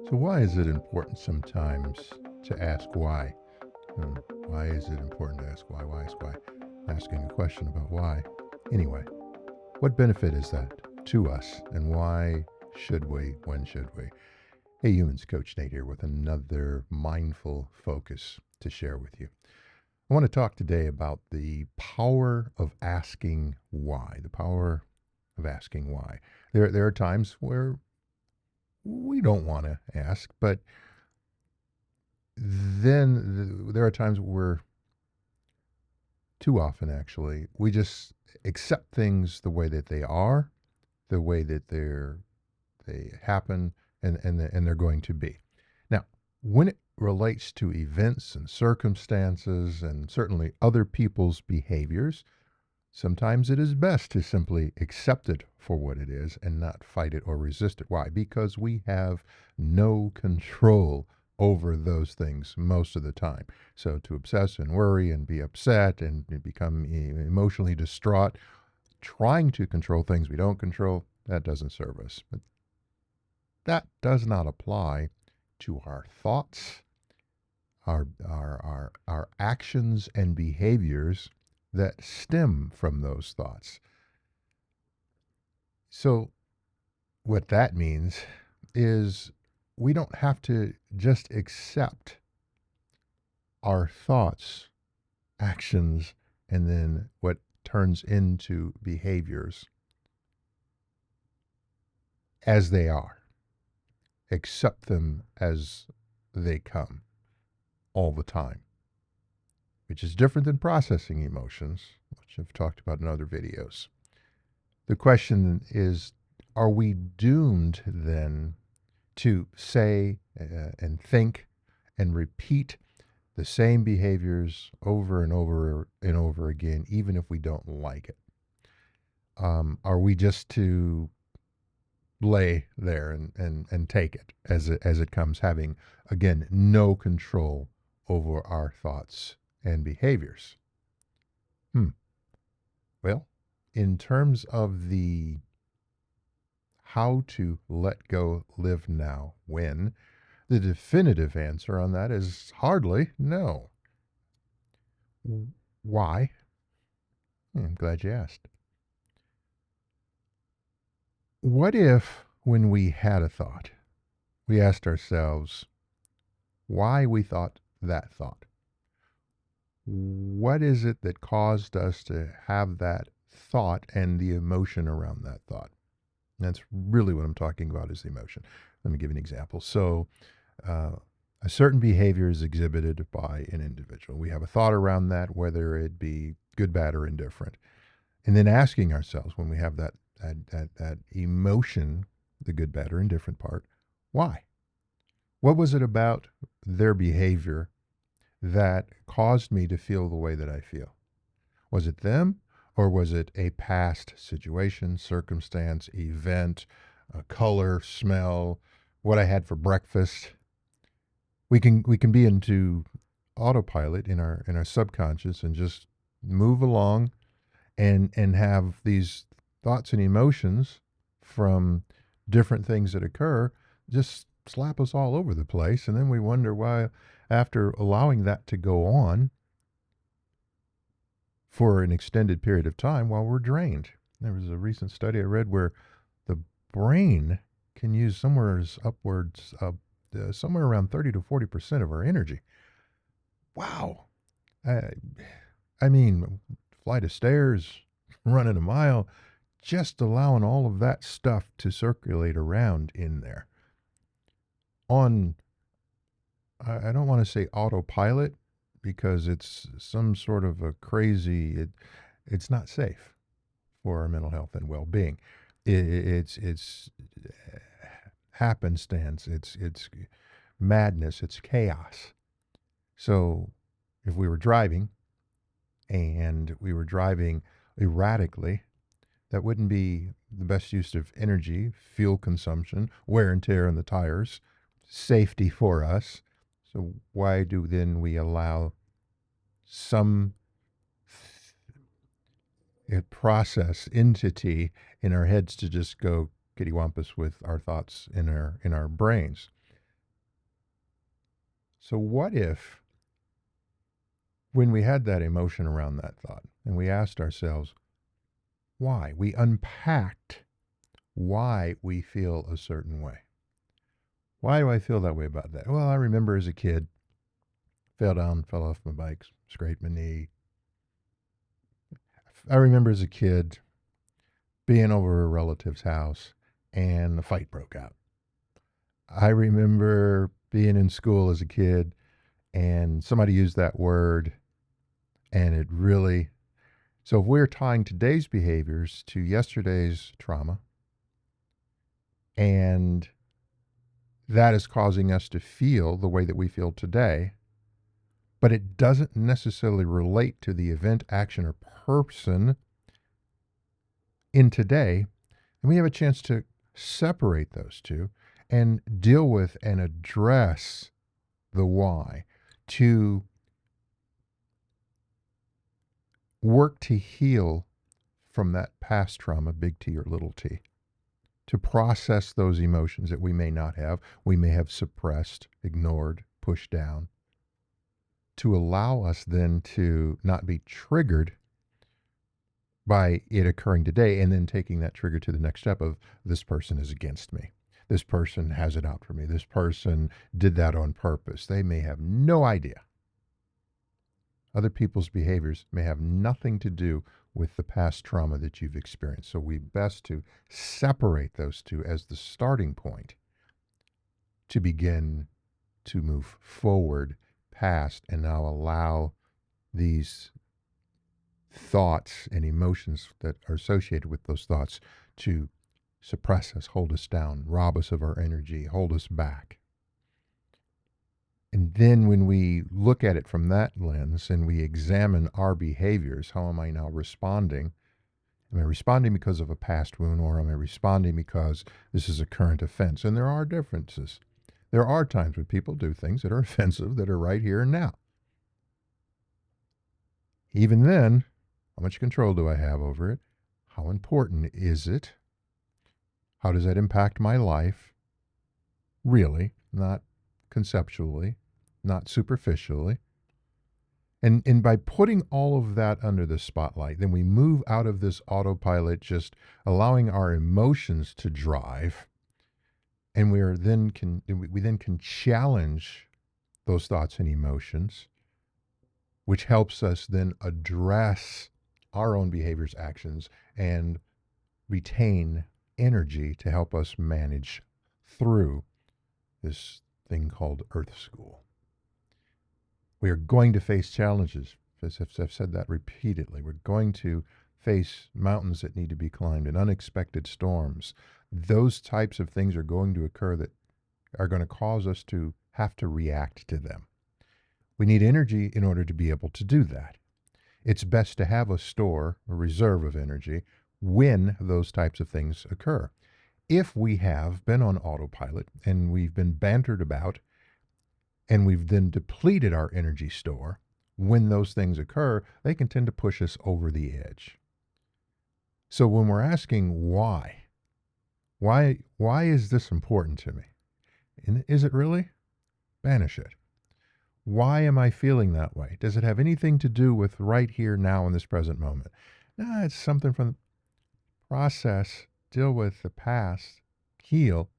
So, why is it important sometimes to ask why? Why is it important to ask why? Why is why? Asking a question about why. Anyway, what benefit is that to us, and why should we? When should we? Hey, humans, Coach Nate here with another mindful focus to share with you. I want to talk today about the power of asking why. The power of asking why. There are times where we don't want to ask, but then there are times where, too often actually, we just accept things the way that they are, the way that they happen, and they're going to be. Now, when it relates to events and circumstances and certainly other people's behaviors, sometimes it is best to simply accept it for what it is and not fight it or resist it. Why? Because we have no control over those things most of the time. So to obsess and worry and be upset and become emotionally distraught, trying to control things we don't control, that doesn't serve us. But that does not apply to our thoughts, our actions and behaviors that stem from those thoughts. So, what that means is we don't have to just accept our thoughts, actions, and then what turns into behaviors as they are. Accept them as they come all the time, which is different than processing emotions, which I've talked about in other videos. The question is, are we doomed then to say and think and repeat the same behaviors over and over and over again, even if we don't like it? Are we just to lay there and take it as it comes, having, again, no control over our thoughts and behaviors? Well, in terms of the how to let go, live now, when, the definitive answer on that is hardly no. Why? I'm glad you asked. What if, when we had a thought, we asked ourselves why we thought that thought? What is it that caused us to have that thought and the emotion around that thought? That's really what I'm talking about, is the emotion. Let me give you an example. So, uh, a certain behavior is exhibited by an individual. We have a thought around that, whether it be good, bad, or indifferent. And then asking ourselves, when we have that emotion, the good, bad, or indifferent part, why? What was it about their behavior that caused me to feel the way that I feel? Was it them, or was it a past situation, circumstance, event, color, smell, what I had for breakfast? We can be into autopilot in our subconscious and just move along and have these thoughts and emotions from different things that occur just slap us all over the place, and then we wonder why, after allowing that to go on for an extended period of time, while we're drained. There was a recent study I read where the brain can use somewhere around 30 to 40% of our energy. Wow. I, I mean, flight of stairs, running a mile, just allowing all of that stuff to circulate around in there. On, I don't want to say autopilot, because it's some sort of a it's not safe for our mental health and well-being. It's happenstance. It's madness. It's chaos. So if we were driving and we were driving erratically, that wouldn't be the best use of energy, fuel consumption, wear and tear on the tires, safety for us. So why do then we allow some process entity in our heads to just go kittywampus with our thoughts in our brains? So, what if when we had that emotion around that thought and we asked ourselves why, we unpacked why we feel a certain way? Why do I feel that way about that? Well, I remember as a kid, fell off my bike, scraped my knee. I remember as a kid being over a relative's house and a fight broke out. I remember being in school as a kid and somebody used that word and it really. So if we're tying today's behaviors to yesterday's trauma and that is causing us to feel the way that we feel today, but it doesn't necessarily relate to the event, action, or person in today, and we have a chance to separate those two and deal with and address the why, to work to heal from that past trauma, big T or little t, to process those emotions that we may not have, we may have suppressed, ignored, pushed down, to allow us then to not be triggered by it occurring today and then taking that trigger to the next step of this person is against me. This person has it out for me. This person did that on purpose. They may have no idea. Other people's behaviors may have nothing to do with the past trauma that you've experienced. So we best to separate those two as the starting point to begin to move forward past and now allow these thoughts and emotions that are associated with those thoughts to suppress us, hold us down, rob us of our energy, hold us back. And then when we look at it from that lens and we examine our behaviors, how am I now responding? Am I responding because of a past wound or am I responding because this is a current offense? And there are differences. There are times when people do things that are offensive that are right here and now. Even then, how much control do I have over it? How important is it? How does that impact my life? Really, not conceptually, not superficially. And by putting all of that under the spotlight, then we move out of this autopilot, just allowing our emotions to drive, and we then can challenge those thoughts and emotions, which helps us then address our own behaviors, actions, and retain energy to help us manage through this thing called Earth School. We are going to face challenges. As I've said that repeatedly. We're going to face mountains that need to be climbed and unexpected storms. Those types of things are going to occur that are going to cause us to have to react to them. We need energy in order to be able to do that. It's best to have a reserve of energy when those types of things occur. If we have been on autopilot and we've been bantered about and we've then depleted our energy store, when those things occur, they can tend to push us over the edge. So when we're asking why is this important to me? And is it really? Banish it. Why am I feeling that way? Does it have anything to do with right here, now, in this present moment? No, it's something from the process, deal with the past, heal,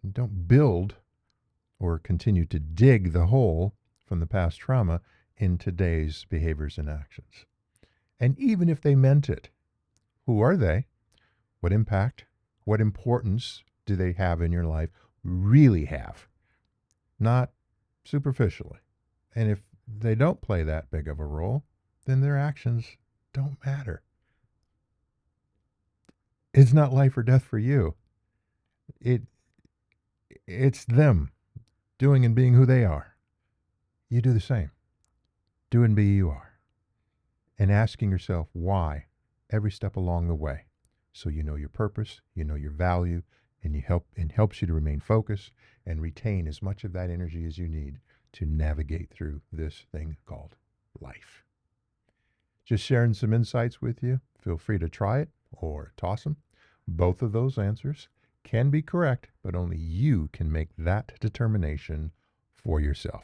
and don't build or continue to dig the hole from the past trauma in today's behaviors and actions. And even if they meant it, who are they? What impact, what importance do they have in your life? Really have, not superficially. And if they don't play that big of a role, then their actions don't matter. It's not life or death for you. It's them doing and being who they are. You do the same. Do and be you are. And asking yourself why every step along the way. So you know your purpose, you know your value, and helps you to remain focused and retain as much of that energy as you need to navigate through this thing called life. Just sharing some insights with you. Feel free to try it or toss them. Both of those answers can be correct, but only you can make that determination for yourself.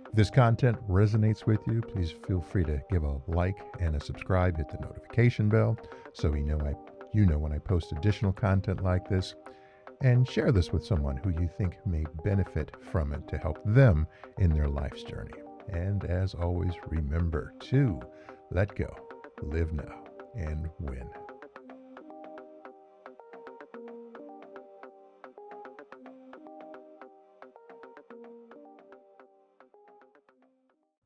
If this content resonates with you, please feel free to give a like and a subscribe, hit the notification bell so you know when I post additional content like this, and share this with someone who you think may benefit from it to help them in their life's journey. And as always, remember to let go, live now, and win.